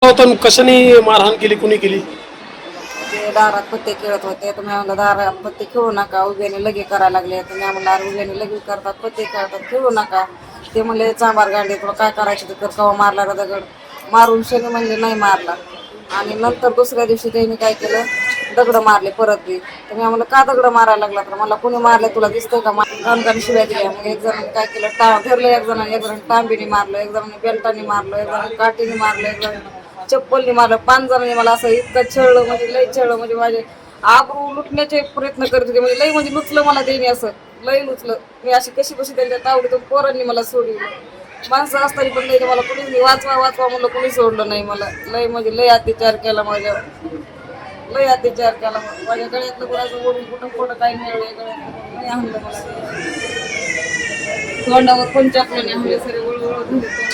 होता कशाने मारहाण केली, कुणी केली? ते दारात पत्ते खेळत होते. तुम्ही आम्हाला दारात पत्ते खेळू नका, उभ्याने लगे करायला लागले. तुम्ही आम्हाला उभ्याने लगे करतात, पत्ते खेळतात, खेळू नका. ते म्हणले चांभार गाडले, तुला काय करायचं तर कवा मारला दगड मारून शनी म्हणले नाही मारला. आणि नंतर दुसऱ्या दिवशी त्यांनी काय केलं, दगड मारले परत बी. तर मी म्हणलं का दगड मारायला लागला, तर मला कुणी मारले तुला दिसतंय का? घाण शिव्या दिल्या. मग एक जणांनी काय केलं, धरलं, एक जणांनी तांबीने मारलं, एक जणांनी बेल्टाने मारलं, एक जणांनी काठीने मारलं, एक जणांनी चप्पलने मारलं. 5 जणांनी मला असं इतकं छळलं, म्हणजे लई छळलं, म्हणजे माझे आबरू लुटण्याचे प्रयत्न करत होते. म्हणजे लई म्हणजे लुचलं मला त्यांनी, असं लई लुचलं. मी अशी कशी त्यांच्या तावडीतून पोरांनी मला सोडलं. माणसं असताना पण नाही मला कुणीच नाही. वाचवा वाचवा म्हणलं, कुणी सोडलं नाही मला. लई म्हणजे लई अत्याचार केला माझ्यावर, लई अत्याचार केला. माझ्या गळ्यातलं कुणाचं ओढून कुठं कुठं काही मिळवलं, गळ्यातलं नाही आणलं मला. तोंडावर पण चपलाने आणले, सरे वळवळ झाले.